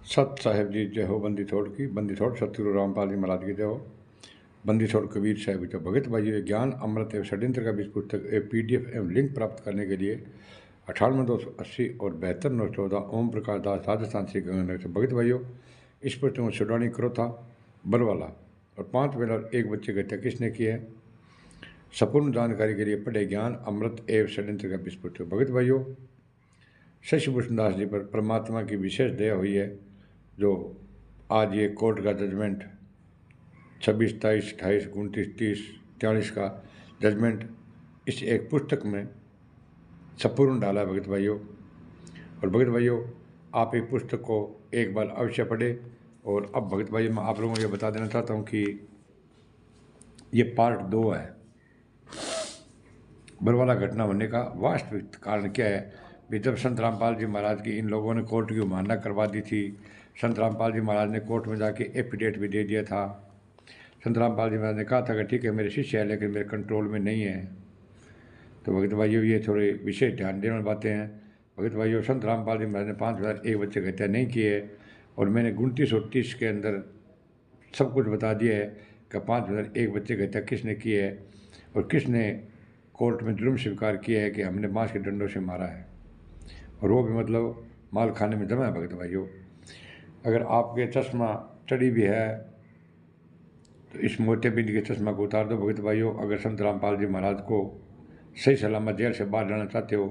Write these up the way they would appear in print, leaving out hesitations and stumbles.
सत साहेब जी जय हो। बंदी छोड़ की बंदी छोड़ सतगुरु रामपाल जी महाराज की जय हो। बंदी छोड़ कबीर साहब की जय। भगत भाइयों, ज्ञान अमृत एवं षड्यंत्र का बीज पुस्तक पीडीएफ एवं लिंक प्राप्त करने के लिए 98 280 और 72 914 ओम प्रकाश दास राजस्थान श्री गंगानगर से। भगत भाइयों, इस पुस्तक में सुडानी करो था बरवाला और 5 बेलर एक बच्चे की हत्या किसने की है। संपूर्ण जानकारी के लिए पढ़े ज्ञान अमृत एवं षड्यंत्र का बीज पुस्तक। भगत भाइयों, शशिभूषण दास जी पर परमात्मा की विशेष दया हुई है, जो आज ये कोर्ट का जजमेंट 26, 27, 28, 29, 30, 43 का जजमेंट इस एक पुस्तक में संपूर्ण डाला है भगत भाइयों। और भगत भाइयों, आप एक पुस्तक को एक बार अवश्य पढ़े। और अब भगत भाइयों, मैं आप लोगों को ये बता देना चाहता हूँ कि ये पार्ट 2 है। बरवाला घटना होने का वास्तविक कारण क्या है। भी जब संत रामपाल जी महाराज की इन लोगों ने कोर्ट की अवमानना करवा दी थी, संत रामपाल जी महाराज ने कोर्ट में जाके एफिडेविट भी दे दिया था। संत रामपाल जी महाराज ने कहा था कि ठीक है मेरे शिष्य है लेकिन मेरे कंट्रोल में नहीं है। तो भगत भाइयों, ये थोड़े विशेष ध्यान देने वाली बातें हैं। भगत भाइयों, संत रामपाल जी महाराज ने 5,001 बच्चे की हत्या नहीं की है। और मैंने 29 और 30 के अंदर सब कुछ बता दिया है कि 5,001 बच्चे की हत्या किसने की है और किसने कोर्ट में जुर्म स्वीकार किया है कि हमने बांस के डंडों से मारा है, और वो भी मतलब माल खाने में जमा है। भगत भाइयों, अगर आपके चश्मा चढ़ी भी है तो इस मोतियाबिंद के चश्मा को उतार दो। भगत भाइयों, अगर संत रामपाल जी महाराज को सही सलामत जेल से बाहर लाना चाहते हो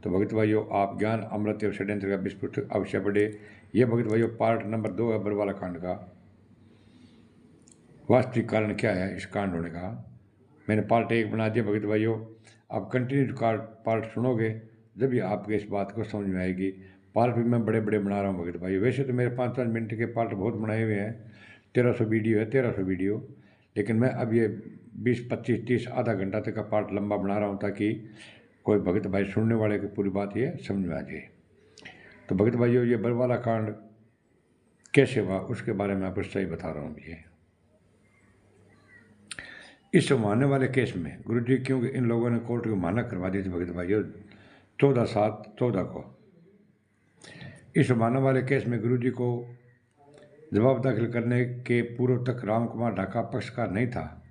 तो भगत भाइयों, आप ज्ञान अमृत एवं षड्यंत्र का बीज पुस्तक अवश्य पढ़े। ये भगत भाइयों पार्ट नंबर 2 है बरवाला कांड का। वास्तविक कारण क्या है इस कांड होने का, मैंने पार्ट 1 बना दिया। भगत भाइयों, आप कंटिन्यू पार्ट सुनोगे जब भी आपके इस बात को समझ में आएगी। पार्ट भी मैं बड़े बड़े बना रहा हूँ भगत भाइयों। वैसे तो मेरे 5-5 मिनट के पार्ट बहुत बनाए हुए हैं, 1300 वीडियो है, 1300 वीडियो। लेकिन मैं अब ये 20, 25, 30 आधा घंटा तक का पार्ट लंबा बना रहा हूँ ताकि कोई भगत भाई सुनने वाले की पूरी बात ये समझ में आ जाए। तो भगत भाइयों, ये बरवाला कांड कैसे हुआ उसके बारे में आपको सही बता रहा हूँ। ये इस मानने वाले केस में गुरुजी, क्योंकि इन लोगों ने कोर्ट को माना करवा दी थी भगत भाइयों 14/7/14 को। इस मानने वाले केस में गुरुजी को जवाब दाखिल करने के पूर्व तक राम कुमार ढाका पक्षकार नहीं था,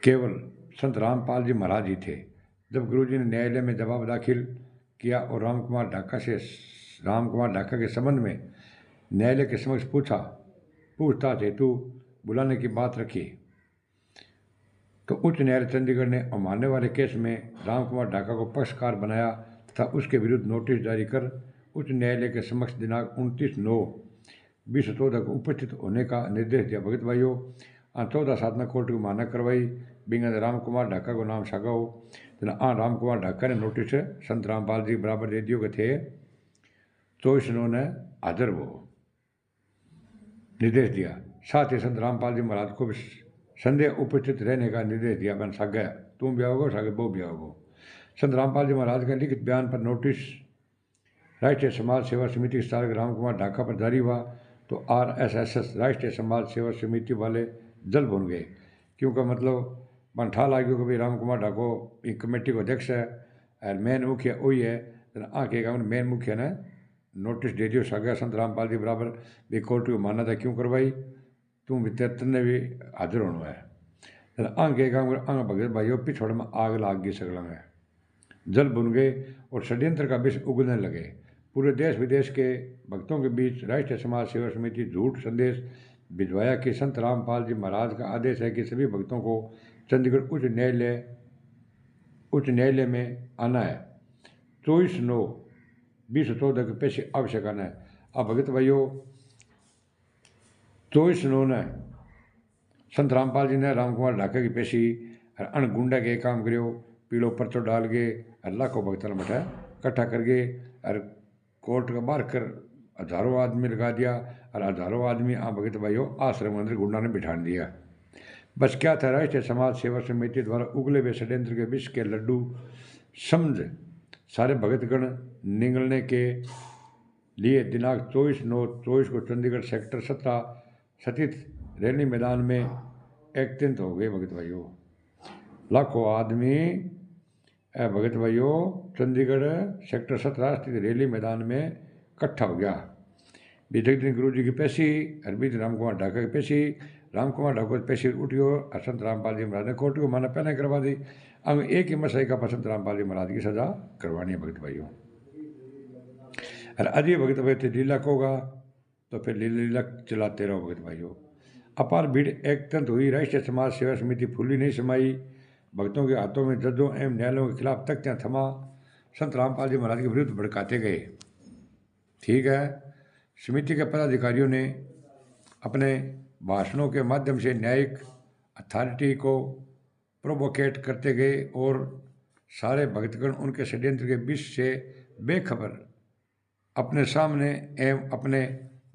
केवल संत रामपाल जी महाराज ही थे। जब गुरुजी ने न्यायालय में जवाब दाखिल किया और राम कुमार ढाका के संबंध में न्यायालय के समक्ष पूछताछ हेतु बुलाने की बात रखी, तो उच्च न्यायालय चंडीगढ़ ने अवमानने वाले केस में राम कुमार ढाका को पक्षकार बनाया तथा उसके विरुद्ध नोटिस जारी कर उच्च न्यायालय के समक्ष दिनांक 29/9/2014 को उपस्थित होने का निर्देश दिया। भगत भाइयों, 14/7 में कोर्ट की माना करवाई बिंगा राम कुमार ढाका को नाम सगाओ। राम कुमार ढाका ने नोटिस संत रामपाल जी बराबर दे दियो के थे, तो इन्होंने हाजिर वो निर्देश दिया। साथ ही संत रामपाल जी महाराज को भी संदेह उपस्थित रहने का निर्देश दिया। बन सग गया तुम भी आओगे, सगे वो भी आओगे। संत रामपाल जी महाराज के लिखित बयान पर नोटिस राष्ट्रीय समाज सेवा समिति के स्थापक राम कुमार ढाका पर जारी हुआ तो RSS राष्ट्रीय समाज सेवा समिति वाले जल भुन गए, क्योंकि मतलब बनठा लाग्यो कि भाई राम कुमार ढाको एक कमेटी को अध्यक्ष है और मेन मुखिया वही है। आके मेन मुखिया ने नोटिस दे दियो सगा संत रामपाल जी बराबर भी कोर्ट की मान्यता क्यों करवाई, तुम भी तेतने भी हाजिर होना है। आगे भगत भाइयों पिछड़ में आग लाग गई सगल में, जल बुन गए और षड्यंत्र का विष उगलने लगे। पूरे देश विदेश के भक्तों के बीच राष्ट्रीय समाज सेवा समिति झूठ संदेश भिजवाया कि संत रामपाल जी महाराज का आदेश है कि सभी भक्तों को चंडीगढ़ उच्च न्यायालय में आना है। 24/9/2014 के पेशे आवश्यक आना है। अब भगत भाइयों, 24/9 ने संत रामपाल जी ने राम कुमार ढाका की पेशी अण गुंडा के काम करियो, पीलो पर्चो डाल के लाखों भक्तों ने बैठा इकट्ठा कर गए और कोर्ट का बाहर कर हजारों आदमी लगा दिया और हजारों आदमी भगत भाइयों आश्रम अंदर गुंडा ने बिठा दिया। बस क्या था, राष्ट्रीय समाज सेवा समिति द्वारा उगले हुए षड्यंत्र के विष के लड्डू समझ सारे भगतगण निगलने के लिए दिनांक 24/9/24 को चंडीगढ़ सेक्टर 17 स्थित रैली मैदान में एकत्रित हो गए। भगत भाइयों, लाखों आदमी भगत भाइयों चंडीगढ़ सेक्टर 17 स्थित रैली मैदान में इकट्ठा हो गया। बीते दिन गुरु जी की पेशी और बीते राम कुमार ढाका की पेशी। राम कुमार ढाका की पेशी उठियो और संत रामपाल जी महाराज ने कोर्ट को माना पहले करवा दी। अब एक ही मसाई का संत रामपाल जी महाराज की सजा करवानी है भगत भाइयों। और अजय भगत भाई थे लीला कोगा तो फिर लीला चलाते रहो भगत भाइयों। अपार भीड़ एकत्रित हुई। राष्ट्रीय समाज सेवा समिति फूली नहीं समाई। भक्तों के हाथों में जजों एवं न्यायालयों के खिलाफ तख्तियां थमा संत रामपाल जी महाराज के विरुद्ध भड़काते गए। ठीक है, समिति के पदाधिकारियों ने अपने भाषणों के माध्यम से न्यायिक अथॉरिटी को प्रोवोकेट करते गए और सारे भक्तगण उनके षड्यंत्र के बीच से बेखबर अपने सामने एवं अपने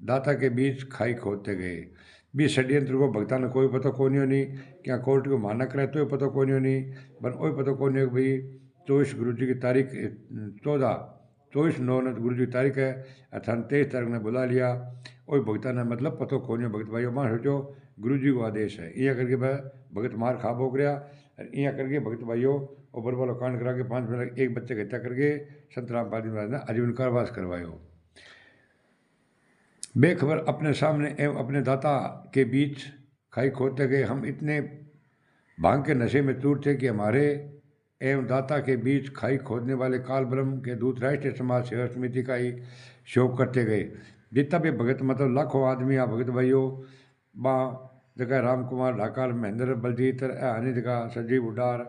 दाता के बीच खाई खोदते गए। भी षड्यंत्र को भक्ता ने कोई पता को नहीं होनी क्या कोर्ट को माना करे तो पता को नहीं होनी बन वही पता को नहीं भाई 24 गुरु जी की तारीख 24/9 गुरु जी की तारीख है अर्थात 23 तारीख ने बुला लिया। वही भक्ता ने मतलब पतो को नहीं भगत भाइयों मां सोचो गुरु जी को आदेश है इं करके वह भगत मार खा भोग रहा इं करके भगत भाइयों और बरबालो कांड करा के 5 मिनट एक बच्चे की हत्या करके संत रामपाल जी महाराज ने आजीवन कारावास करवायो। बेखबर अपने सामने एवं अपने दाता के बीच खाई खोदते गए। हम इतने भांग के नशे में चूर थे कि हमारे एवं दाता के बीच खाई खोदने वाले काल ब्रह्म के दूत राष्ट्रीय समाज सेवा समिति का ही शोक करते गए। जितना भी भगत मतलब लाखों आदमी आ भगत भाइयों बा जगह राम कुमार ढाकाल महेंद्र बलजीत हनी जगह सजीव उडार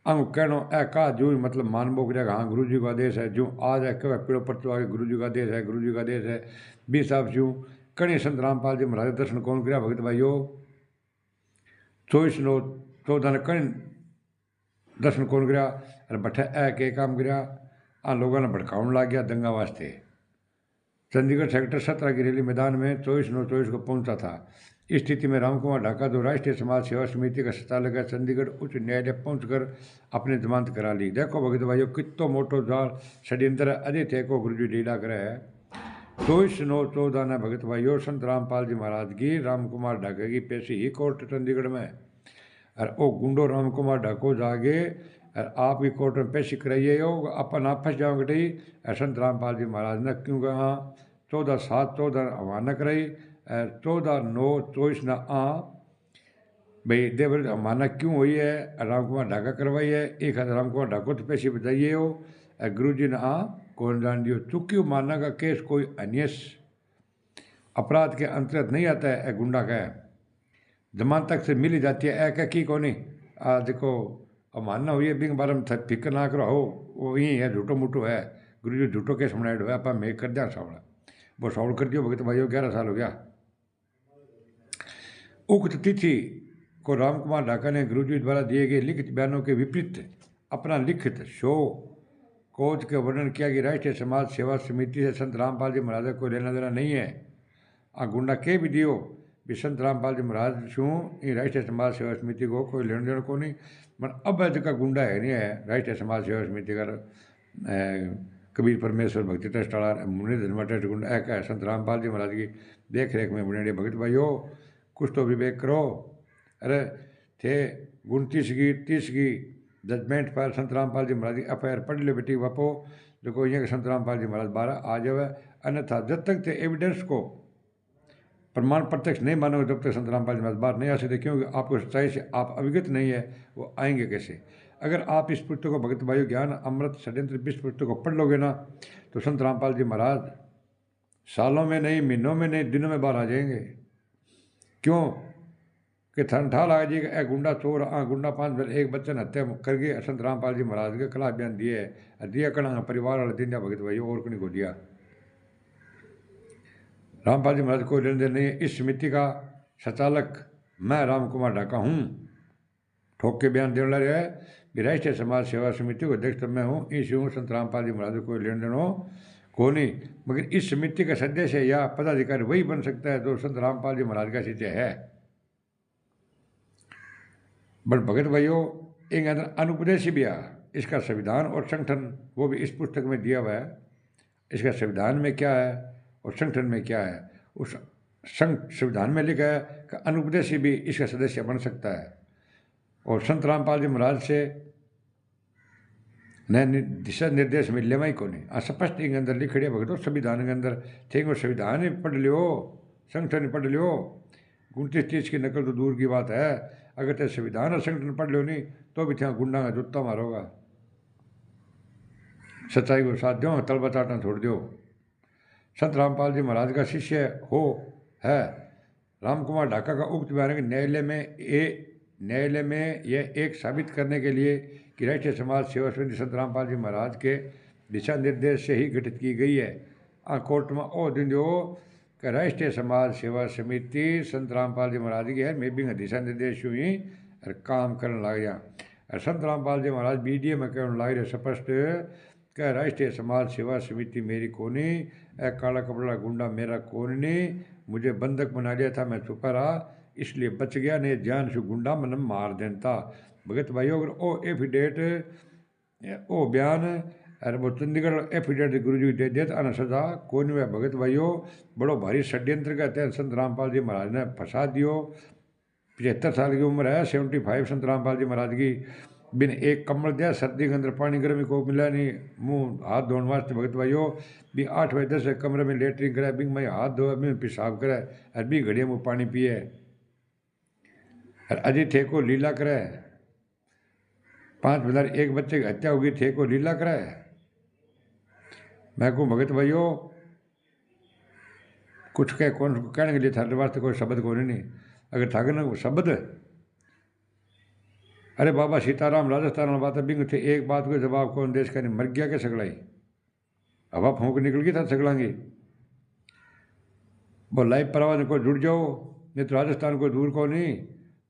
अंग कहनो ए का जो मतलब मान बोक जाएगा हाँ गुरु जी का आदेश है जो आज है कह पीड़ो परचो आगे गुरु जी का आदेश है गुरु जी का आदेश है बी साहब क्यों कणी संत रामपाल जी महाराज दर्शन कौन कराया भगत भाइयों 24/9/14 ने कणी दर्शन कौन कराया अरे बठे ए के काम कराया आ लोगों ने भड़काउन लग गया दंगा वास्ते। चंडीगढ़ सेक्टर 17 की रैली मैदान में 24/9/24 को पहुंचा था। इस स्थिति में राम कुमार ढाका जो राष्ट्रीय समाज सेवा समिति का संचालक है चंडीगढ़ उच्च न्यायालय पहुंचकर अपनी जमानत करा ली। देखो भगत भाइयों कितो मोटो जाल षड्यंत्र अजय थे को गुरु जी लीला करे है। 24/9/14 ने भगत भाइयों संत रामपाल जी महाराज की राम कुमार ढाका की पेशी ही कोर्ट चंडीगढ़ में और वो गुंडो राम कुमार ढाको जागे और आपकी कोर्ट में पेशी कराइए हो अपन आप फंस जाओगे संत रामपाल जी महाराज ने क्यों कहा 14/7/14 हवाना कराई 14/9/24 ना भाई देवर हमाना क्यों हुई है राम कुमार ढाका करवाई है एक हाथ राम कुमार ढाको तो पैसे बताइए हो गुरु जी ने कौन जान दियो चूंकि माना का केस कोई अन्य अपराध के अंतर्गत नहीं आता है गुंडा का जमान तक से मिल जाती है क्या की कौन देखो मानना हुई है बिंग बारे में फिक्र ना करो हो वो यही है झूठो मूठो है गुरु जी झूठो केस बनाए हुआ आप मैं कर दिया सावड़ा वो सावड़ कर दियो भगत भाइयों 11 साल हो गया। उक्त तिथि को राम कुमार ढाका ने गुरु जी द्वारा दिए गए लिखित बयानों के विपरीत अपना लिखित शो कोच के वर्णन किया कि राष्ट्रीय समाज सेवा समिति से संत रामपाल जी महाराज को लेना देना नहीं है गुंडा के भी दियो भी संत रामपाल जी महाराज शू राष्ट्रीय समाज सेवा समिति को कोई लेना देना को नहीं मन अब जगह गुंडा है नहीं है राष्ट्रीय समाज सेवा समिति का कबीर परमेश्वर भक्ति ट्रस्ट वाला मुनि धर्मा ट्रस्ट गुंडा है संत रामपाल जी महाराज की देख रेख में बने भगत भाइयों कुछ तो विवेक करो। अरे थे 29 की 30 की जजमेंट पर संत रामपाल जी महाराज की FIR पढ़ ले बेटी बापो देखो ये संत रामपाल जी महाराज 12 आ जावे अन्यथा जब तक थे एविडेंस को प्रमाण प्रत्यक्ष नहीं मानोगे जब तक संत रामपाल जी महाराज बाहर नहीं आ सकते क्योंकि आपको सच्चाई से आप अवगत नहीं है वो आएंगे कैसे। अगर आप इस पुस्तक को भगत भाइयों ज्ञान अमृत षड्यंत्र इस पुस्तक को पढ़ लोगे ना तो संत रामपाल जी महाराज सालों में नहीं महीनों में नहीं दिनों में बाहर आ जाएंगे। क्यों कि ठंडा लगा जी ए गुंडा चोर गुंडा 5 मिनट एक बच्चे ने हत्या करके संत रामपाल जी महाराज के खिलाफ बयान दिए दिया कड़ा परिवार वाले दिन भगत भाई और को नहीं को दिया। रामपाल जी महाराज कोई लेन देन नहीं है। इस समिति का संचालक मैं राम कुमार ढाका हूँ ठोक के बयान देने लगे है कि राष्ट्रीय समाज सेवा समिति को अध्यक्ष मैं हूँ इस हूँ संत रामपाल जी महाराज कोई लेन देन हो को नहीं मगर इस समिति का सदस्य या पदाधिकारी वही बन सकता है जो संत रामपाल जी महाराज का शिष्य है। बट भगत भाइयों एक अंदर अनुपदेश भी आ इसका संविधान और संगठन वो भी इस पुस्तक में दिया हुआ है। इसका संविधान में क्या है और संगठन में क्या है उस संविधान में लिखा है कि अनुपदेश भी इसका सदस्य बन सकता है और संत रामपाल जी महाराज से न दिशा निर्देश मिले ही को नहीं आ स्पष्ट के अंदर लिखड़े भगतो संविधान के अंदर थे संविधान ही पढ़ लियो, संगठन ही पढ़ लियो। 29-30 की नकल तो दूर की बात है, अगर ते संविधान और संगठन पढ़ लियो नहीं तो भी ત્યાં गुंडा का जूता मारोगा। सच्चाई को साथ दो, तलबा चाटना छोड़ दो। संत रामपाल जी महाराज का शिष्य हो है राम कुमार ढाका का उक्त बयान है न्यायालय में यह एक साबित करने के लिए कि राष्ट्रीय समाज सेवा समिति संत रामपाल जी महाराज के दिशा निर्देश से ही गठित की गई है। कोर्ट में ओ दिन जो कि राष्ट्रीय समाज सेवा समिति संत रामपाल जी महाराज की है, मैं भी दिशा निर्देश ही और काम करने लग गया। और संत रामपाल जी महाराज BDA में कहने लग रहे स्पष्ट कि राष्ट्रीय समाज सेवा समिति मेरी कोनी, काला कपड़ा गुंडा मेरा कौन नहीं, मुझे बंधक बना लिया था, मैं छुपा रहा इसलिए बच गया, नहीं जान से गुंडा मन मार देता। भगत भाई अगर ओ एफिडेट ओ बयान अरे वो चंडीगढ़ एफिडेट गुरु जी दे देता अन सजा कौन हुआ। भगत भाइयों बड़ो भारी षड्यंत्र का तहत संत रामपाल जी महाराज ने फंसा दियो। 75 साल की उम्र है, 75 संत रामपाल जी महाराज की। बिन एक कम्बल दिया, सर्दी के अंदर पानी गर्मी को मिला नहीं, मुंह हाथ धोने वास्ते भगत भाइयों भी 8 बजे 10 कमरे में लेटरिन कराए, बिंग में हाथ धोए, बिंग पेशाब कराए और भी घड़िया मुँह पानी पिए और अजय थे को लीला करे। 5 बजार एक बच्चे की हत्या होगी, थे को लीला कराए। मैं कहूँ भगत भाइयों कुछ कह कौन कहने के लिए थारे वास्ते कोई शब्द कौन नहीं, अगर थाके ना शब्द अरे बाबा सीताराम राजस्थान में बात है, बिंग थे एक बात को जवाब कौन देश का नहीं, मर गया के सगलाई हवा फूंक निकल गई था सगलांगी। वो लाइव परवान को जुड़ जाओ, नहीं तो राजस्थान को दूर को नहीं।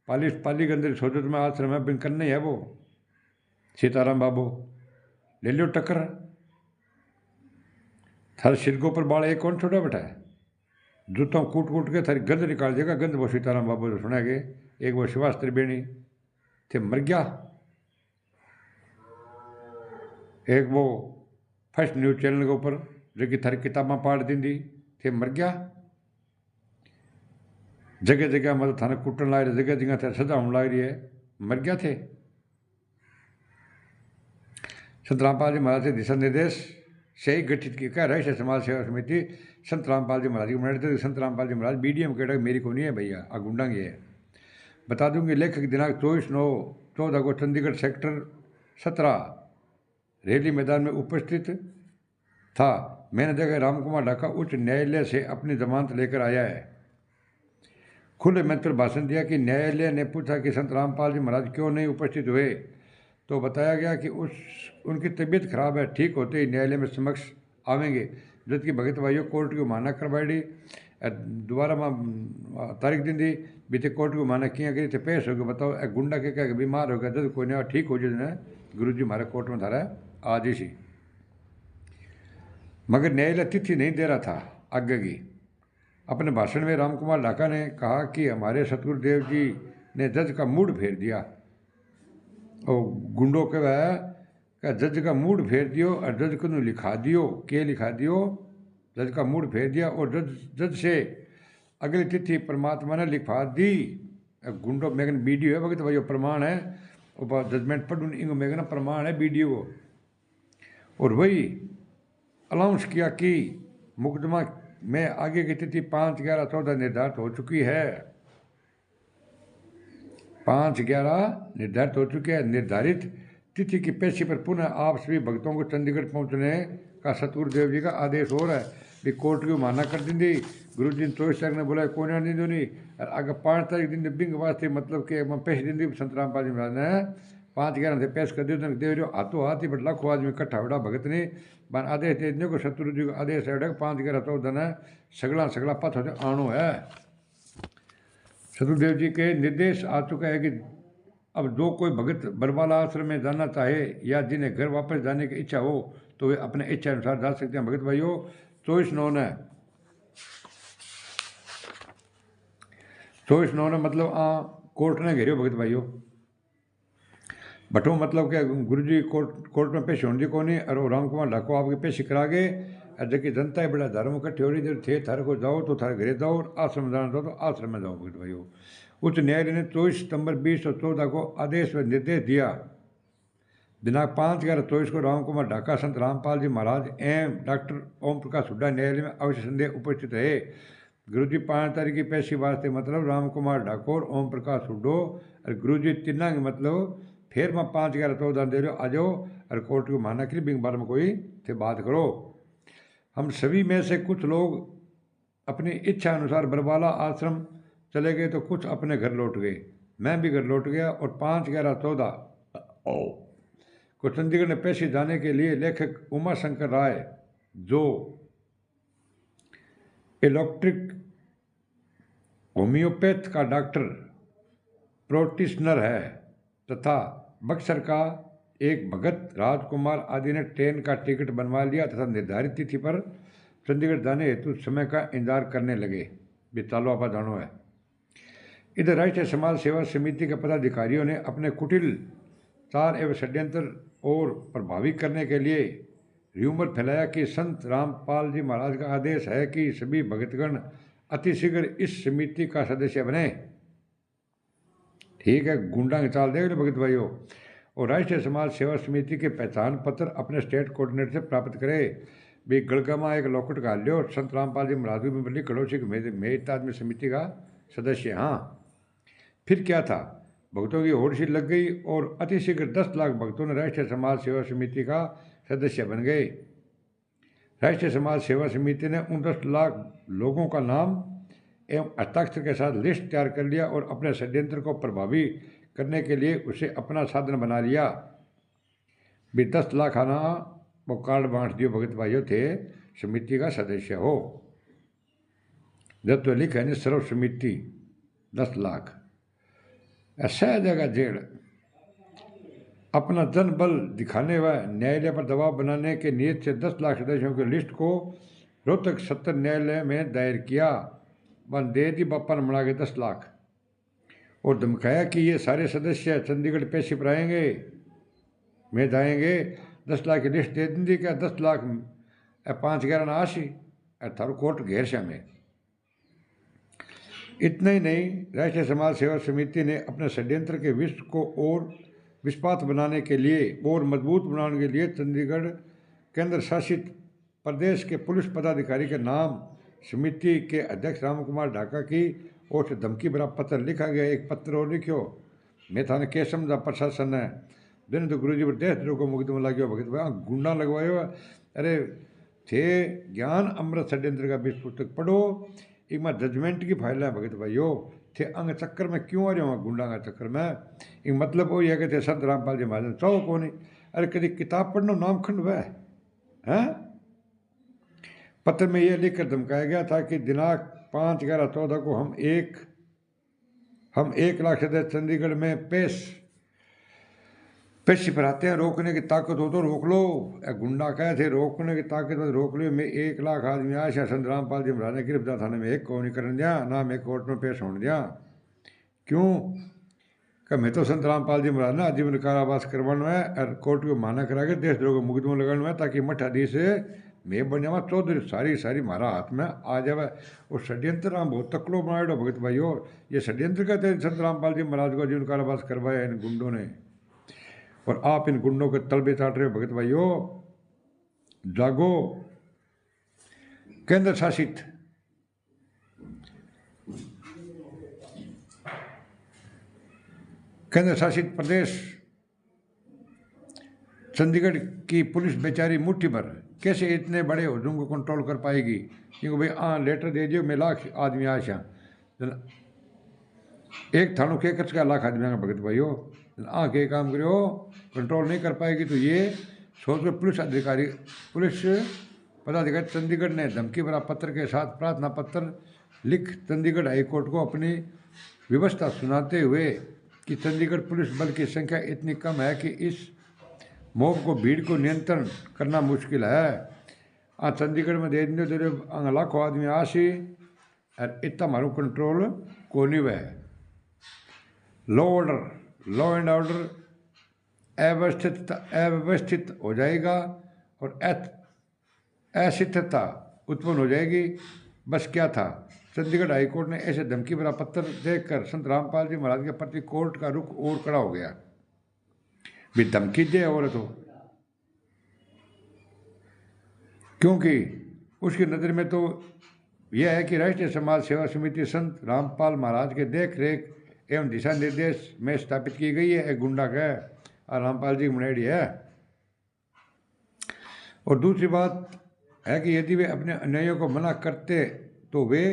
पाली के अंदर सोचो तुम्हें आश्रम है, बिंग करना ही है वो सीताराम बाबू ले लो टक्कर। थारे सिर के ऊपर बाल एक कौन छोटा बैठा है, जूतों कूट के थारी गंद निकाल देगा। गंद वो सीताराम बाबू से सुना के एक वो शिवास त्रिवेणी थे मर गया, एक वो फर्स्ट न्यूज चैनल के ऊपर जो कि थारी किताबा पाड़ दी थे मर गया। जगह जगह मतलब थाने कुटन ला रही, जगह जगह थे सजा होने लग रही है, मर गया थे। संत रामपाल जी महाराज के दिशा निर्देश से ही गठित की क्या राष्ट्रीय समाज सेवा समिति संत रामपाल जी महाराज को बनाते। संत रामपाल जी महाराज BDM कहता मेरी को नहीं है भैया, आ गुंडांगी है। बता दूंगी लेखक दिनांक 24/9/14 को चंडीगढ़ सेक्टर 17 रैली मैदान में उपस्थित था। मैंने देखा राम कुमार ढाका उच्च न्यायालय से अपनी जमानत लेकर आया है। खुले मंच पर भाषण दिया कि न्यायालय ने पूछा कि संत रामपाल जी महाराज क्यों नहीं उपस्थित हुए, तो बताया गया कि उनकी तबीयत खराब है, ठीक होते ही न्यायालय में समक्ष आवेंगे। जबकि भगत भाइयों कोर्ट की माना करवाई दोबारा तारीख दिन दी बीते कोर्ट को माना किया करी थे पेश हो गए। बताओ एक गुंडा के क्या बीमार हो गया, जब कोई नहीं ठीक हो जाए गुरु जी हमारे कोर्ट में धारा आज ही सी। मगर न्यायालय तिथि नहीं दे रहा था आगे की। अपने भाषण में राम कुमार ढाका ने कहा कि हमारे सतगुरुदेव जी ने जज का मूड फेर दिया। और गुंडों के वह जज का मूड फेर दियो और जज को लिखा दियो, के लिखा दियो, जज का मूड फेर दिया और जज से अगली तिथि परमात्मा ने लिखवा दी। गुंडो मेगन BDO है भगत भाई प्रमाण है, और जजमेंट पढ़ इंग मेगन प्रमाण है BDO को। और वही अनाउंस किया कि मुकदमा में आगे की तिथि 5/11/14 निर्धारित हो चुकी है। 5/11 निर्धारित हो चुकी है। निर्धारित तिथि की पेशी पर पुनः आप सभी भक्तों को चंडीगढ़ पहुंचने का सतगुरुदेव जी का आदेश हो रहा है। भी कोर्ट की माना कर दी गुरु जी 24 तारीख ने बोला कौन दी नहीं, और आगे 5 तारीख दिन बिंग वास्ते मतलब कि पेश दी संत रामपाल जी महाराज ने 5/11 से पेश कर दियो दे रहे हाथों हाथ ही बट लाखों आदमी इकट्ठा बड़ा भगत ने बन आदेश दे दियो को सतगुरु जी का आदेश है 5/11/14 ने सगला पथ होते आणो है। सतगुरुदेव जी के निर्देश आ चुका है कि अब जो कोई भगत बरवाला आश्रम में जाना चाहे या जिन्हें घर वापस जाने की इच्छा हो तो वे अपने इच्छा अनुसार जा सकते हैं। भगत भाइयों 24/9 मतलब कोर्ट ने घेरियो भगत भाइयों बटो मतलब क्या गुरु जी कोर्ट में पेश होने को नहीं। और राम कुमार ढाको आपकी पेशी करा गए और जबकि जनता है बड़ा धर्म इकट्ठे हो रही देर थे थारे को जाओ तो थारे घरे जाओ और आश्रम जाना जाओ तो आश्रम में जाओ। भगत भाइयों उच्च न्यायालय ने 24 सितंबर 2014 को आदेश व निर्देश दिया दिनांक 5/11/24 को राम कुमार ढाका, संत रामपाल जी महाराज एवं डॉक्टर ओम प्रकाश हुड्डा न्यायालय में अवश्य संदेह उपस्थित रहे। गुरुजी 5 तारीख की पैसी वास्ते मतलब राम कुमार ठाकुर, ओम प्रकाश हुड्डो और गुरुजी तिना के मतलब फिर मैं 5/11/14 दे रहे आ जाओ और कोर्ट को माना करी बिंग बारे में कोई थे बात करो। हम सभी में से कुछ लोग अपनी इच्छा अनुसार बरवाला आश्रम चले गए तो कुछ अपने घर लौट गए। मैं भी घर लौट गया और 5/11/14 को चंडीगढ़ में पेशी जाने के लिए लेखक उमा शंकर राय, जो इलेक्ट्रिक होम्योपैथ का डॉक्टर प्रोटिशनर है तथा बक्सर का एक भगत राजकुमार आदि ने ट्रेन का टिकट बनवा लिया तथा निर्धारित तिथि पर चंडीगढ़ जाने हेतु समय का इंतजार करने लगे। बितालो आपा जानो है। इधर राष्ट्रीय समाज सेवा समिति के पदाधिकारियों ने अपने कुटिल चार एवं षड्यंत्र और प्रभावित करने के लिए र्यूमर फैलाया कि संत रामपाल जी महाराज का आदेश है कि सभी भक्तगण अतिशीघ्र इस समिति का सदस्य बने। ठीक है, गुंडा की चाल देख लो भगत भाइयों। और राष्ट्रीय समाज सेवा समिति के पहचान पत्र अपने स्टेट कोऑर्डिनेटर से प्राप्त करे। भी गड़गमा एक लॉकेट घाल लियो, संत रामपाल जी महाराज की बदली कड़ोसी मैं इतना आदमी समिति का सदस्य। हाँ, फिर क्या था, भक्तों की होड़ सी लग गई और अतिशीघ्र 10 लाख भक्तों ने राष्ट्रीय समाज सेवा समिति का सदस्य बन गए। राष्ट्रीय समाज सेवा समिति ने उन 10 लाख लोगों का नाम एवं हस्ताक्षर के साथ लिस्ट तैयार कर लिया और अपने षड्यंत्र को प्रभावी करने के लिए उसे अपना साधन बना लिया। भी 10 लाख आना वो कार्ड बांट दियो भगत भाइयों थे समिति का सदस्य हो। जब तो लिखा है सर्व समिति 10 लाख ऐसा जगह जेड़ अपना जन बल दिखाने व न्यायालय पर दबाव बनाने के नियत से 10 लाख सदस्यों की लिस्ट को रोहतक सत्र न्यायालय में दायर किया। वन दे दी बप्पा ने बना के 10 लाख और धमकाया कि ये सारे सदस्य चंडीगढ़ पेशी पर आएंगे, में जाएंगे। 10 लाख की लिस्ट दे दी क्या 10 लाख 5/11 आशी थारू कोर्ट घेर से में। इतना ही नहीं, राष्ट्रीय समाज सेवा समिति ने अपने षड्यंत्र के विश्व को और विस्पात बनाने के लिए और मजबूत बनाने के लिए चंडीगढ़ केंद्र शासित प्रदेश के पुलिस पदाधिकारी के नाम समिति के अध्यक्ष राम कुमार ढाका की ओर से धमकी भरा पत्र लिखा गया। एक पत्र और लिखो, मैं थाने क्या समझा प्रशासन है दिन तो गुरु जी पर देशद्रोह को मुकदमा लगे भगत भाई गुंडा लगवायो। अरे थे ज्ञान अमृत षड्यंत्र का 20 पुस्तक पढ़ो, एक माँ जजमेंट की फाइल है भगत भाइयों। थे अंग चक्कर में क्यों आ रहे हो गुंडा का चक्कर में। एक मतलब वो यह कि थे संत रामपाल जी महाराज चाहो को नहीं। अरे कभी किताब पढ़ना नाम खंड वह है। पत्र में यह लिखकर धमकाया गया था कि दिनांक 5/11/14 को हम 1 लाख सदस्य चंडीगढ़ में पेशी पर आते हैं। रोकने की ताकत हो तो रोक लो। गुंडा कहे थे रोकने की ताकत हो रोक लो। मैं 1 लाख आदमी आशा संत रामपाल जी महाराज ने गिरफ्तार थाने में एक को नहीं करने दिया, ना मैं कोर्ट में पेश होने दिया। क्यों कि मैं तो संत रामपाल जी महाराज ने आजीवन कारावास करवाना है और कोर्ट को माना करा के देशद्रोह को मुकदमा लगाना है ताकि मठाधी से मैं बन जावा चौधरी सारी मारा हाथ में आ जावे। और षड्यंत्र राम बहुत तकड़ो बनाए भगत भाइयों। ये षड्यंत्र कहते हैं संत रामपाल जी महाराज को जीवन कारावास करवाया इन गुंडों ने। और आप इन गुंडों के तलबे चाट रहे हो भगत भाइयों। जागो। केंद्र शासित प्रदेश चंडीगढ़ की पुलिस बेचारी मुट्ठी भर कैसे इतने बड़े हुजूम को कंट्रोल कर पाएगी। क्योंकि भाई लेटर दे दियो मैं लाख आदमी आशा एक थानों के कच का लाख आदमी भगत भाइयों के काम करो कंट्रोल नहीं कर पाएगी। तो ये सोच कर पुलिस पदाधिकारी चंडीगढ़ ने धमकी भरा पत्र के साथ प्रार्थना पत्र लिख चंडीगढ़ हाईकोर्ट को अपनी व्यवस्था सुनाते हुए कि चंडीगढ़ पुलिस बल की संख्या इतनी कम है कि इस मॉब को भीड़ को नियंत्रण करना मुश्किल है। चंडीगढ़ में दे लाखों आदमी आशी और इतना मारू कंट्रोल को नहीं वह लॉ एंड ऑर्डर अव्यवस्थित हो जाएगा और अस्थिरता उत्पन्न हो जाएगी। बस क्या था, चंडीगढ़ हाईकोर्ट ने ऐसे धमकी भरा पत्र देखकर संत रामपाल जी महाराज के प्रति कोर्ट का रुख और कड़ा हो गया। भी धमकी दे औरत हो, क्योंकि उसकी नज़र में तो यह है कि राष्ट्रीय समाज सेवा समिति संत रामपाल महाराज के देख रेख एवं दिशा निर्देश में स्थापित की गई है। एक गुंडा का है और रामपाल जी की मुनेड़ी है। और दूसरी बात है कि यदि वे अपने अन्यायियों को मना करते तो वे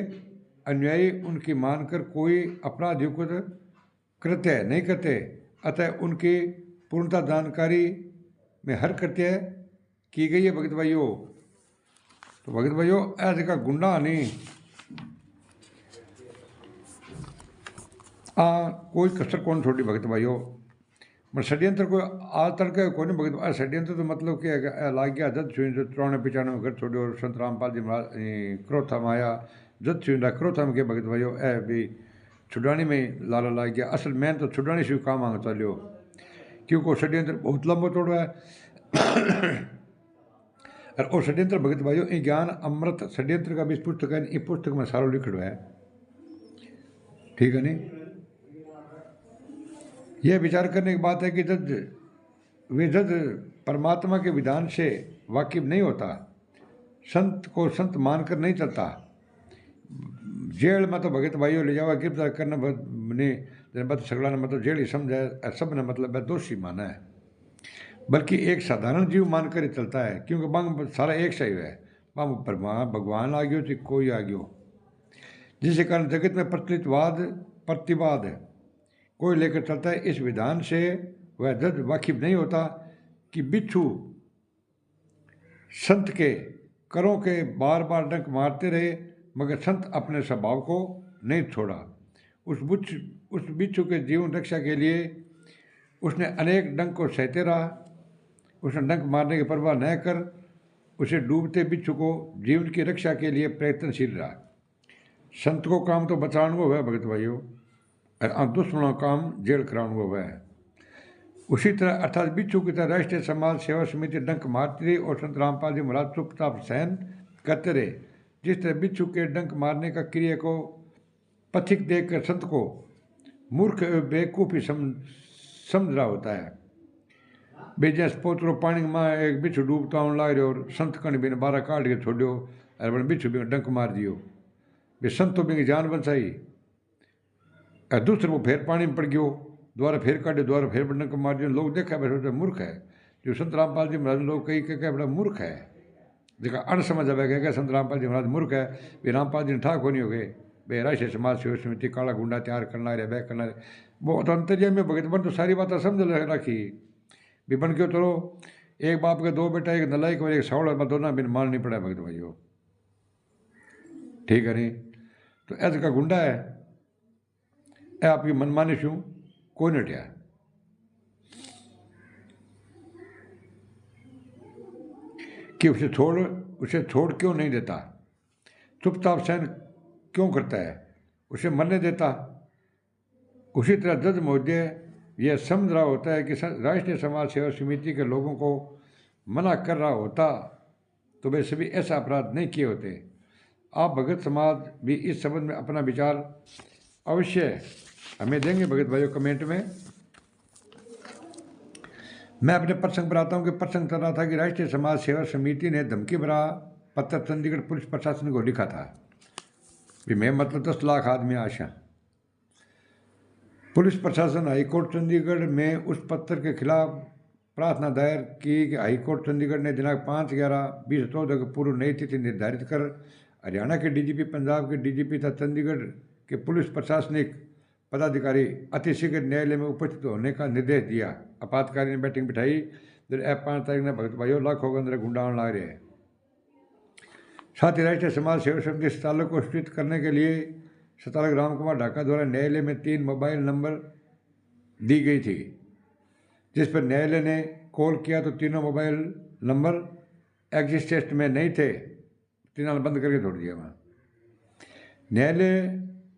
अन्यायी उनकी मानकर कोई अपराधयुक्त कृत्य नहीं करते, अतः उनकी पूर्णता जानकारी में हर कृत्य की गई है भगत भाइयों। तो भगत भाइयों ऐसे का गुंडा नहीं कोई कसर कौन छोड़ी भगत भाइयों। मैं षड्यंत्र को आज तक कोई नहीं भगत षड्यंत्र तो मतलब कि लाग गया जद छुई 93-95 घर छोड़ो और संत रामपाल जी महाराज क्रोथा में आया जद छुईंदा क्रोथा में के भगत भाइयों ए भी छुड़ानी में लाला लाग गया। असल मैन तो छुड़ानी से काम आगे चलियो, क्योंकि षड्यंत्र बहुत लंबो चौड़ो है। और षड्यंत्र भगत भाइयों ये ज्ञान अमृत षड्यंत्र का भी पुस्तक है, ये पुस्तक में सारो लिखड़ो है, ठीक है नहीं। यह विचार करने की बात है कि जब परमात्मा के विधान से वाकिफ नहीं होता, संत को संत मानकर नहीं चलता, जेल में तो भगत भाइयों ले जावा गिरफ्तार करना नहीं सगड़ा ने मतलब जेल ही समझा सब ने मतलब दोषी माना है, बल्कि एक साधारण जीव मानकर ही चलता है, क्योंकि बांग सारा एक सही है। बांग भगवान आ गयो तो कोई आ गयो, जिसके कारण जगत में प्रचलितवाद प्रतिवाद कोई लेकर चलता है। इस विधान से वह जज वाकिफ नहीं होता कि बिच्छू संत के करों के बार बार डंक मारते रहे, मगर संत अपने स्वभाव को नहीं छोड़ा। उस बिच्छू के जीवन रक्षा के लिए उसने अनेक डंक को सहते रहा। उसने डंक मारने की परवाह न कर उसे डूबते बिच्छू को जीवन की रक्षा के लिए प्रयत्नशील रहा। संत को काम तो बचाने को है भगत भाइयों, और दुश्मनों का काम जेल कराने को है। उसी तरह अर्थात बिच्छू की तरह राष्ट्रीय समाज सेवा समिति डंक मारती रही और संत रामपाल जी महाराज चुपचाप सहन करते रहे। जिस तरह बिच्छू के डंक मारने का क्रिया को पथिक देखकर संत को मूर्ख बेवकूफ़ी समझ रहा होता है। बेजस पोतरो पानी में एक बिच्छू डूबता होने लग रहे और संत कण भी ने 12 काट के छोड़ो और बिच्छू भी डंक मार दियो, बे संत तो भी जान बचाई। दूसरे को फिर पानी में पड़ गयो, द्वारा फिर काटे, द्वारा फिर डंक मार दियो। लोग देखा बैठे मूर्ख है, जो संत रामपाल जी महाराज लोग कई कह बड़ा मूर्ख है, देखा अण समझ आवे कह संत रामपाल जी महाराज मूर्ख है। वे रामपाल जी ने ठाक होनी हो गए, वे राष्ट्रीय समाज सेवा समिति काला गुंडा तैयार करना रहे बह करना रहे। वो तो अंतर्य में भगत बन तो सारी बातें समझ रखी भी बन क्यों चलो एक बाप के 2 बेटा, एक नलायक और एक सावड़, दोनों बिन मान नहीं पड़ा भगत भाइयों, ठीक है नहीं। तो ऐसा का गुंडा है आपकी मनमानी शू कोई नहीं हटिया। कि उसे छोड़ क्यों नहीं देता, चुपचाप सहन क्यों करता है, उसे मरने देता। उसी तरह जज महोदय यह समझ रहा होता है कि राष्ट्रीय समाज सेवा समिति के लोगों को मना कर रहा होता तो वे सभी ऐसा अपराध नहीं किए होते। आप भगत समाज भी इस संबंध में अपना विचार अवश्य हमें देंगे भगत भाइयों कमेंट में। मैं अपने प्रसंग पर आता हूँ कि प्रसंग चल रहा था कि राष्ट्रीय समाज सेवा समिति ने धमकी भरा पत्र चंडीगढ़ पुलिस प्रशासन को लिखा था कि मैं मतलब 10 लाख आदमी आशा। पुलिस प्रशासन हाईकोर्ट चंडीगढ़ में उस पत्र के खिलाफ प्रार्थना दायर की कि हाईकोर्ट चंडीगढ़ ने दिनांक 5/11/2014 को पूर्व नई तिथि निर्धारित कर हरियाणा के डीजीपी, पंजाब के डीजीपी तथा चंडीगढ़ के पुलिस प्रशासनिक पदाधिकारी अतिशीघ्र न्यायालय में उपस्थित होने का निर्देश दिया। आपातकालीन बैठक बिठाई। 5 तारीख ने भगत भाइयों लाखों के अंदर गुंडा ला रहे हैं। साथ ही राष्ट्रीय समाज सेवा समिति संचालक को सूचित करने के लिए संचालक राम कुमार ढाका द्वारा न्यायालय में 3 मोबाइल नंबर दी गई थी, जिस पर न्यायालय ने कॉल किया तो तीनों मोबाइल नंबर एग्जिस्टेंस में नहीं थे, तीनों बंद करके छोड़ दिया। वहाँ न्यायालय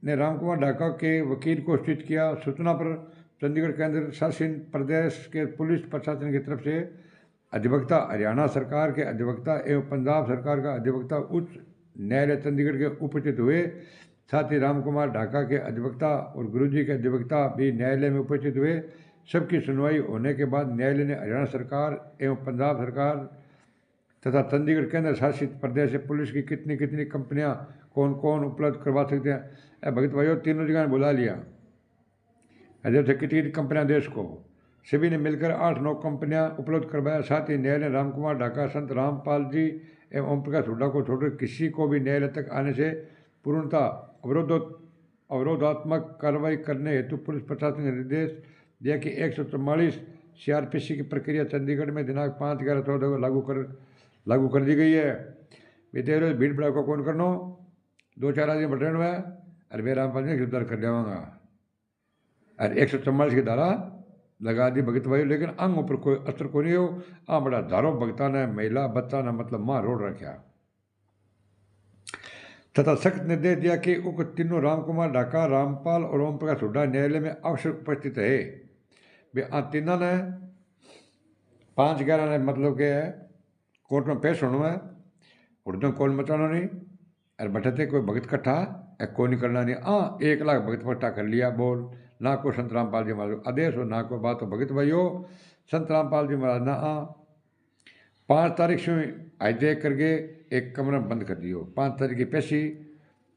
ने राम कुमार ढाका के वकील को सूचित किया। सूचना पर चंडीगढ़ केंद्र शासित प्रदेश के पुलिस प्रशासन की तरफ से अधिवक्ता, हरियाणा सरकार के अधिवक्ता एवं पंजाब सरकार का अधिवक्ता उच्च न्यायालय चंडीगढ़ के उपस्थित हुए। साथ ही राम कुमार ढाका के अधिवक्ता और गुरुजी के अधिवक्ता भी न्यायालय में उपस्थित हुए। सबकी सुनवाई होने के बाद न्यायालय ने हरियाणा सरकार एवं पंजाब सरकार तथा चंडीगढ़ केंद्र शासित प्रदेश से पुलिस की कितनी कितनी कंपनियां कौन कौन उपलब्ध करवा सकते हैं, भगत भाइयों तीनों जगह बुला लिया। जैसे कितनी कितनी कंपनियां देश को, सभी ने मिलकर 8-9 कंपनियां उपलब्ध करवाया। साथ ही न्यायालय ने रामकुमार ढाका, संत रामपाल जी एवं ओम प्रकाश हुड्डा को छोड़कर किसी को भी न्यायालय तक आने से पूर्णतः अवरोधात्मक कार्रवाई करने हेतु पुलिस प्रशासन ने निर्देश दिया कि 144 CRPC की प्रक्रिया चंडीगढ़ में दिनांक 5/11/14 को लागू कर दी गई है। बीते भीड़ भड़ाका कौन करनो, 2-4 आदमी बटन हुआ अरे वे रामपाल ने गिरफ्तार कर देवांगा अरे 144 की धारा लगा दी भगत भाई, लेकिन अंग ऊपर कोई असर को नहीं हो। बड़ा धारो भगता ने महिला बच्चा ने मतलब मां रोड रखा तथा सख्त निर्देश दिया कि उक्त तीनों रामकुमार ढाका, रामपाल और ओम प्रकाश हुड्डा न्यायालय में अवश्य उपस्थित है। वे तीनों ने 5/11 ने मतलब के कोर्ट में पेश होना है, उर्दू कौन मचाना नहीं अरे बैठे कोई भगत कट्ठा कोई नहीं करना नहीं। 1 लाख भगत इकट्ठा कर लिया बोल ना को संत रामपाल जी महाराज आदेश हो ना को बात हो। भगत भाइयों संत रामपाल जी महाराज ना 5 तारीख से हाईजैक करके एक कमरा बंद कर दियो। 5 तारीख की पेशी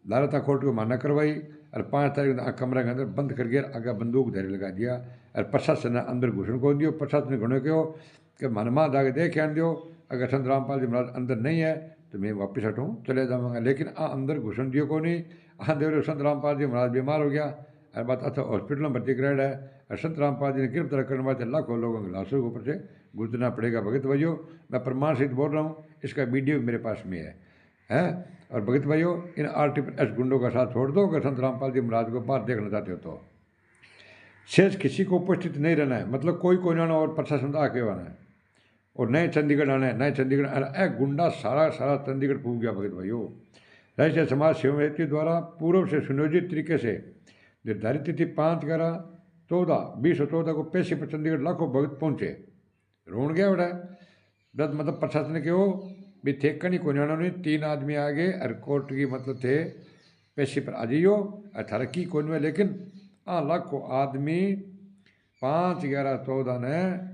लालता कोर्ट को मान्य करवाई और 5 तारीख कमरे के अंदर बंद कर गया, आगे बंदूक धैर्य लगा दिया और प्रशासन ने अंदर घुसन को दियो। प्रशासन ने घुने क्यों कि मनमा जाके देख आन दियो, अगर संत रामपाल जी महाराज अंदर नहीं है तो मैं वापस हटूँ चले जाऊँगा, लेकिन अंदर घुसन दियो को नहीं। देव संत रामपाल जी महाराज बीमार हो गया और बात अच्छा हॉस्पिटल में भर्ती कराया है और संत रामपाल जी ने गिरफ्तार करने वाले लाखों लोगों के लाशों के ऊपर से गुजरना पड़ेगा। भगत भाइयों मैं प्रमाण सहित बोल रहा हूँ, इसका वीडियो मेरे पास में है। और भगत भाइयों इन RTPS गुंडों का साथ छोड़ दो, अगर संत रामपाल जी महाराज को बाहर देखना चाहते हो तो। शेष किसी को उपस्थित नहीं रहना है, मतलब कोई ना और प्रशासन आके आना है और नए चंडीगढ़ आना है, नए चंडीगढ़ गुंडा सारा चंडीगढ़ फूक गया। भगत भाइयों राष्ट्रीय समाज सेवा समिति द्वारा पूर्व से सुनियोजित तरीके से निर्धारित तिथि 5/11/2014 को पेशी पर चंडीगढ़ लाखों भगत पहुंचे। रोन गया बड़ा दस मतलब प्रशासन के हो भी थे कहीं को नहीं 3 आदमी आ गए और कोर्ट की मतलब थे पेशी पर आ जाइयो 18 की कौन में, लेकिन लाखों आदमी 5/11/14 ने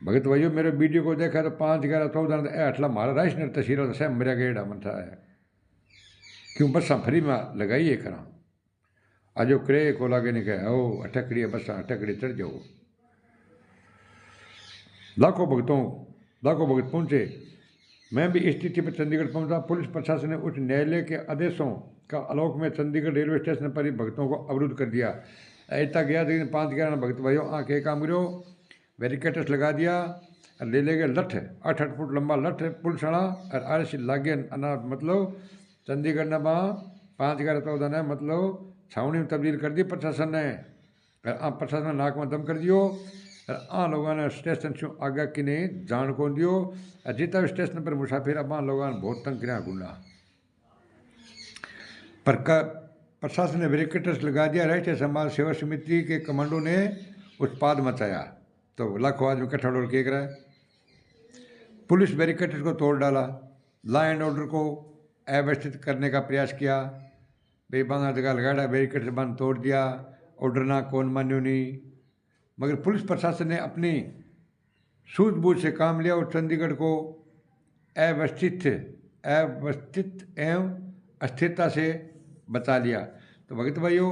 भगत भाइयों मेरे वीडियो को देखा तो 5/11/14 ने अठला मारा राइस तस्वीर से मेरा गेड़ा मनता है क्यों बसा फ्री में लगाई है करा आजो करे को लागे नहीं कहे ओ अटकड़ी है बसा अटकड़ी चढ़ जाओ। लाखों भगत पहुंचे। मैं भी इस तिथि पर चंडीगढ़ पहुंचा। पुलिस प्रशासन ने उच्च न्यायालय के आदेशों का आलोक में चंडीगढ़ रेलवे स्टेशन पर ही भक्तों को अवरुद्ध कर दिया। ऐसा गया लेकिन 5/11 भगत भाइयों के काम करो बैरिकेड्स लगा दिया और ले गए लठ 8-8 फुट लंबा लठ पुलिस और RC लागे मतलब चंडीगढ़ ने 5/11/14 ने मतलब छावनी में तब्दील कर दी प्रशासन ने। प्रशासन ने नाक में दम कर दियो और लोगों ने स्टेशन से आगे कि नहीं जान को दियो। जितना भी स्टेशन पर मुसाफिर अब लोगों ने बहुत तंग किया गुंडा पर प्रशासन ने बैरिकेड्स लगा दिया। राष्ट्रीय समाज सेवा समिति के कमांडो ने उत्पाद मचाया तो लाखों आदमी इकट्ठा होकर क्या करा, पुलिस बैरिकेड्स को तोड़ डाला, लॉ एंड ऑर्डर को अव्यवस्थित करने का प्रयास किया। बेबांगा जगह लगाड़ा बैरिकेड्स बंद तोड़ दिया, ऑर्डर ना कौन मान्यो नहीं। मगर पुलिस प्रशासन ने अपनी सूझबूझ से काम लिया और चंडीगढ़ को अव्यवस्थित एवं अस्थिरता से बचा लिया। तो भगत भाइयों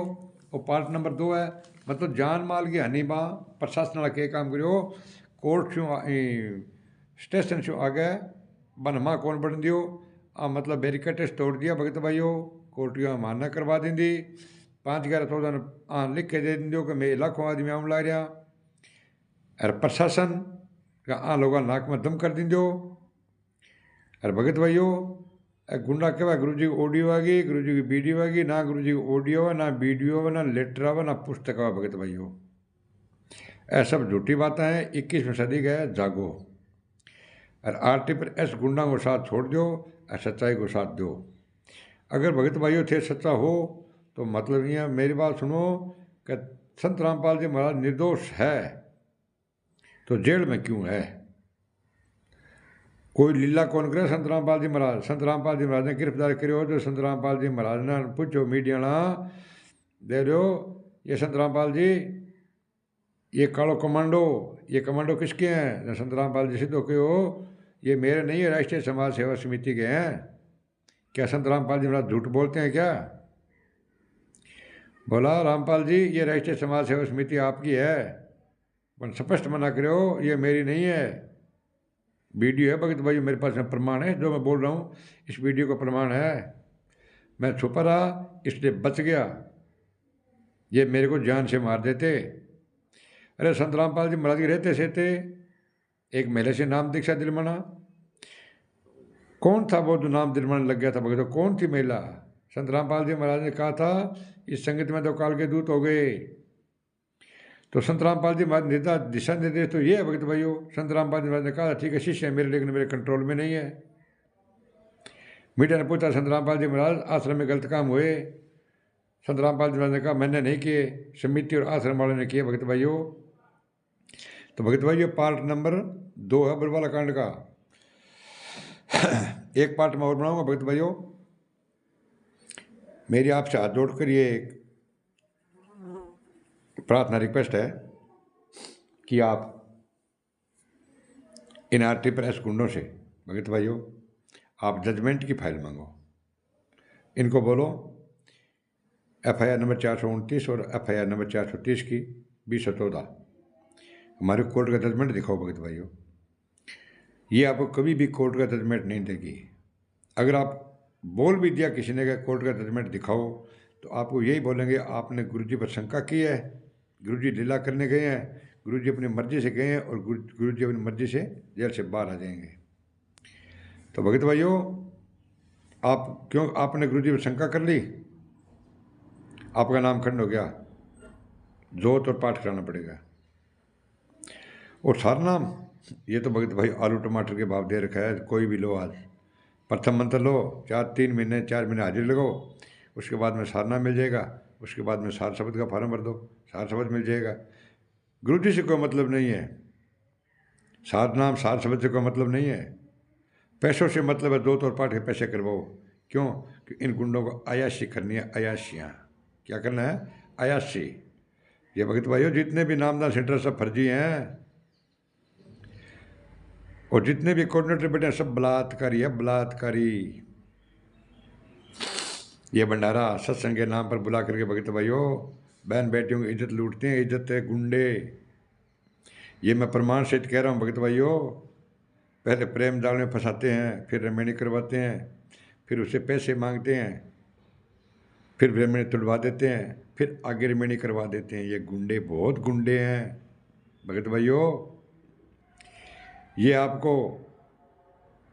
वो पार्ट नंबर 2 है, मतलब जान माल की हानि बा प्रशासन वाला के काम करो कोर्ट से स्टेशन से आगे बनमा कौन बन दियो मतलब बैरिकेड्स तोड़ दिया। भगत भाइयों कोर्ट की मान्य करवा दी 5/11/14 लिख के दे दियो कि मैं लाखों आदमी आम ला रहा और प्रशासन का लोग नाक में दम कर दियो। और भगत भाइयों गुंडा कहवा गुरु जी की ऑडियो आ गई, गुरु जी की वीडियो आ गई, ना गुरु जी की ऑडियो है ना वीडियो है ना लेटर है ना पुस्तक है। भगत भाइयों ऐसा सब झूठी बातें हैं। 21वीं सदी का जागो और RTPS गुंडा को साथ छोड़ दो और सच्चाई को साथ दो। अगर भगत भाइयों थे सच्चा हो तो मतलब ये मेरी बात सुनो कि संत रामपाल जी महाराज निर्दोष है तो जेल में क्यों है? कोई लीला कौन करे संत रामपाल जी महाराज? संत रामपाल जी महाराज ने गिरफ्तार करो तो संत रामपाल जी महाराज ने पूछो मीडिया ना दे रहे हो ये संत रामपाल जी ये कालो कमांडो, ये कमांडो किसके हैं? संत रामपाल जी सिद्ध होके हो, ये मेरे नहीं है, राष्ट्रीय समाज सेवा समिति के हैं। क्या संत रामपाल जी महाराज झूठ बोलते हैं क्या? बोला रामपाल जी ये राष्ट्रीय समाज सेवा समिति आपकी है, पर स्पष्ट मना करो ये मेरी नहीं है। वीडियो है भगत भाई मेरे पास में प्रमाण है, जो मैं बोल रहा हूँ इस वीडियो का प्रमाण है। मैं छुपा रहा इसलिए बच गया, ये मेरे को जान से मार देते। अरे संत रामपाल जी महाराज के रहते से थे, एक मेले से नाम दीक्षा दिलवाना। कौन था वो जो नाम दिलवाने लग गया था भगत? कौन थी महिला? संत रामपाल जी महाराज ने कहा था इस संगत में तो काल के दूत हो गए। तो संत रामपाल जी महाराज दिशा निर्देश तो ये है भगत भाइयों। संत रामपाल जी महाराज ने कहा ठीक है शिष्य है मेरे, लेकिन मेरे कंट्रोल में नहीं है। मीडिया ने पूछा संत रामपाल जी महाराज आश्रम में गलत काम हुए? संत रामपाल जी महाराज ने कहा मैंने नहीं किए, समिति और आश्रम वालों ने किए भगत भाइयों। तो भगत भाइयों पार्ट नंबर 2 है बरवाला कांड का। एक पार्ट में और बनाऊंगा भगत भाइयों। मेरी आपसे हाथ जोड़कर ये एक प्रार्थना रिक्वेस्ट है कि आप इन आरटी प्रेस गुंडों से भगत भाइयों आप जजमेंट की फाइल मांगो। इनको बोलो FIR नंबर 429 और FIR नंबर 430 की 2014 हमारे कोर्ट का जजमेंट दिखाओ भगत भाइयों। ये आपको कभी भी कोर्ट का जजमेंट नहीं देगी। अगर आप बोल भी दिया किसी ने कोर्ट का जजमेंट दिखाओ, तो आपको यही बोलेंगे आपने गुरुजी पर शंका की है, गुरुजी लीला करने गए हैं, गुरुजी अपनी मर्जी से गए हैं और गुरुजी अपनी मर्जी से जेल से बाहर आ जाएंगे। तो भगत भाइयों आप क्यों आपने गुरुजी पर शंका कर ली, आपका नाम खंड हो गया, जोत और पाठ कराना पड़ेगा। और सारा नाम ये तो भगत भाई आलू टमाटर के भाव दे रखा है, कोई भी लो। आज प्रथम मंत्र लो, 4 महीने हाजिरी लगाओ, उसके बाद में सारनाम मिल जाएगा, उसके बाद में सार शब्द का फार्म भर दो, सार शब्द मिल जाएगा। गुरु जी से कोई मतलब नहीं है, सार नाम सार शब्द से कोई मतलब नहीं है। पैसों से मतलब है, दो तौर पाठ के पैसे करवाओ। क्यों? कि इन गुंडों को अयाशी करनी है, अयाशियाँ। क्या करना है? अयाशी। ये भगत भाइयों जितने भी नामदार सेंटर सब फर्जी हैं, और जितने भी कोऑर्डिनेटर बैठे हैं सब बलात्कारी है, बलात्कारी। ये भंडारा सत्संग के नाम पर बुला करके भगत भाइयों बहन बेटियों की इज्जत लूटते हैं, इज्जत है गुंडे। ये मैं प्रमाण सहित कह रहा हूँ भगत भाइयों। पहले प्रेम जाल में फंसाते हैं, फिर रेमेडी करवाते हैं, फिर उससे पैसे मांगते हैं, फिर रेमेडी तुड़वा देते हैं, फिर आगे रेमेडी करवा देते हैं। ये गुंडे बहुत गुंडे हैं भगत भाइयों। ये आपको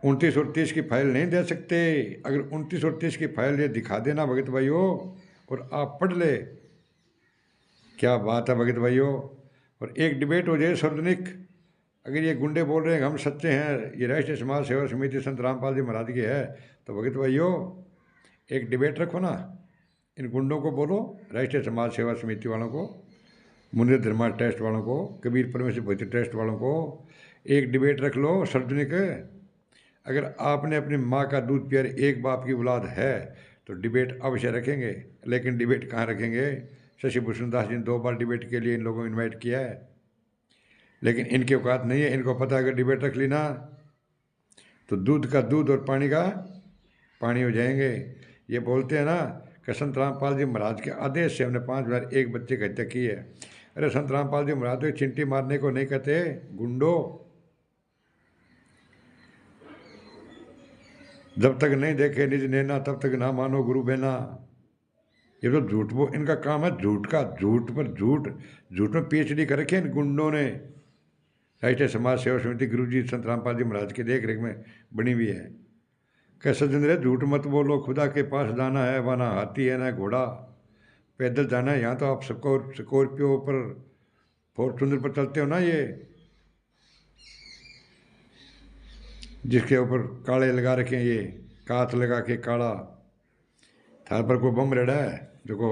29 और 30 की फाइल नहीं दे सकते। अगर 29 और 30 की फाइल ये दिखा देना भगत भाइयों और आप पढ़ ले, क्या बात है भगत भाइयों। और एक डिबेट हो जाए सार्वजनिक, अगर ये गुंडे बोल रहे हैं हम सच्चे हैं, ये राष्ट्रीय समाज सेवा समिति संत रामपाल जी महाराज की है, तो भगत भाइयों एक डिबेट रखो ना, इन गुंडों को बोलो, राष्ट्रीय समाज सेवा समिति वालों को, मुनिर धर्मा ट्रस्ट वालों को, कबीर परमेश्वर भक्ति ट्रस्ट वालों को एक डिबेट रख लो सार्वजनिक। अगर आपने अपनी माँ का दूध पिया एक बाप की औलाद है तो डिबेट अवश्य रखेंगे, लेकिन डिबेट कहाँ रखेंगे? शशि भूषण दास जी ने 2 बार डिबेट के लिए इन लोगों को इनवाइट किया है, लेकिन इनकी औकात नहीं है। इनको पता है अगर डिबेट रख ली ना तो दूध का दूध और पानी का पानी हो जाएंगे। ये बोलते हैं ना कि संत रामपाल जी महाराज के आदेश से हमने 5 बार एक बच्चे की हत्या की है। अरे संत रामपाल जी महाराज तो चिंटी मारने को नहीं कहते, गुंडो। जब तक नहीं देखे निज नैना तब तक ना मानो गुरु बहना। ये तो झूठ, वो इनका काम है झूठ का, झूठ पर झूठ, झूठ में PhD कर रखे इन गुंडों ने। राष्ट्रीय समाज सेवा समिति गुरु जी संत रामपाल जी महाराज की देख रेख में बनी हुई है। कैसा जिंदगी, झूठ मत बोलो, खुदा के पास जाना है, वहाँ ना हाथी है ना घोड़ा, पैदल जाना है। यहाँ तो आप स्कॉर्पियो पर फॉर्चूनर पर चलते हो ना, ये जिसके ऊपर काले लगा रखे हैं, ये कांच लगा के काला, थार पर कोई बम रेड़ा है जो को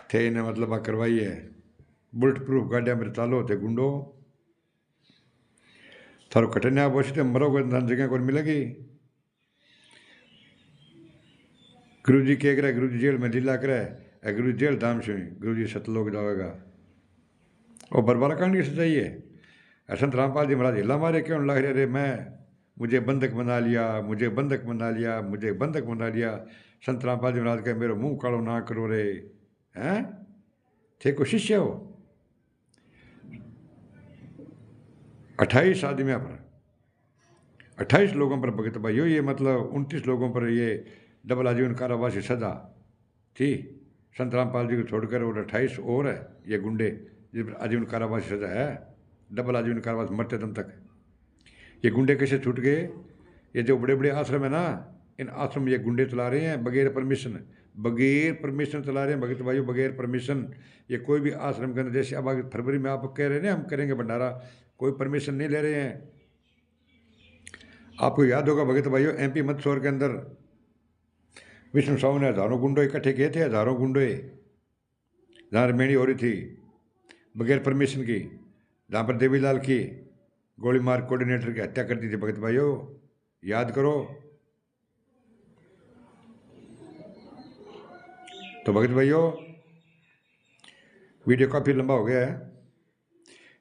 थे इन्हें मतलब करवाई है। बुलेट प्रूफ गाड़ियाँ मेरे चालो होते गुंडो, थारो कटन्या बोसी तो मरोगे जगह को मिलेगी। गुरु जी कह रहे गुरु जी जेल में लीला करे, गुरु जेल धाम से गुरु जी सतलोक जाएगा। और बरबाला कांड की सच्चाई है। संत रामपाल जी महाराज हिला मारे क्यों लग रहे, मुझे बंधक बना लिया, मुझे बंधक बना लिया, मुझे बंधक बना लिया। संत रामपाल जी महाराज कहे मेरे मुंह कालो ना करो रे, हैं थे को शिष्य हो। 28 आदमियों पर, 28 लोगों पर भगत भाइयों, ये मतलब 29 लोगों पर ये डबल आजीवन कारावास की सजा थी। संत रामपाल जी को छोड़कर और 28 और है ये गुंडे जिस पर आजीवन कारावास की सजा है, डबल आजीवन कारावास मरते दम तक। ये गुंडे कैसे छूट गए? ये जो बड़े बड़े आश्रम है ना, इन आश्रम में ये गुंडे चला रहे हैं बगैर परमिशन, बगैर परमिशन चला रहे हैं भगत भाइयों, बगैर परमिशन। ये कोई भी आश्रम के अंदर, जैसे अब आगे फरवरी में आप कह रहे हैं ना हम करेंगे भंडारा, कोई परमिशन नहीं ले रहे हैं। आपको याद होगा भगत भाइयों, MP मंदसौर के अंदर विष्णु साहू ने हज़ारों गुंडे इकट्ठे किए थे, हज़ारों गुंडे, जहाँ रमेणी हो रही थी बगैर परमिशन की, जहाँ पर देवीलाल की गोली मार कोऑर्डिनेटर की हत्या कर दी थी भगत भाइयों, याद करो। तो भगत भाइयों वीडियो काफ़ी लंबा हो गया है,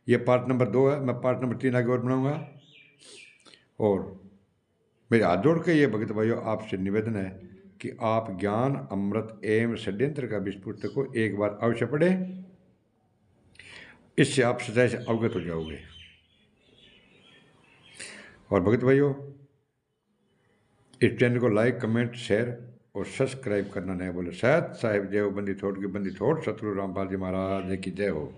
ये पार्ट नंबर 2 है, मैं पार्ट नंबर 3 आगे और बनाऊंगा। और मेरे हाथ जोड़ के ये भगत भाइयों आपसे निवेदन है कि आप ज्ञान अमृत एवं षड्यंत्र का विश्व पुस्तक को एक बार अवश्य पढ़ें, इससे आप सच्चाई से अवगत हो जाओगे। और भगत भाइयों इस चैनल को लाइक कमेंट शेयर और सब्सक्राइब करना नहीं बोले। सत साहिब जय हो, बंदी थोड़ की बंदी थोड़, सतगुरु रामपाल जी महाराज की जय हो।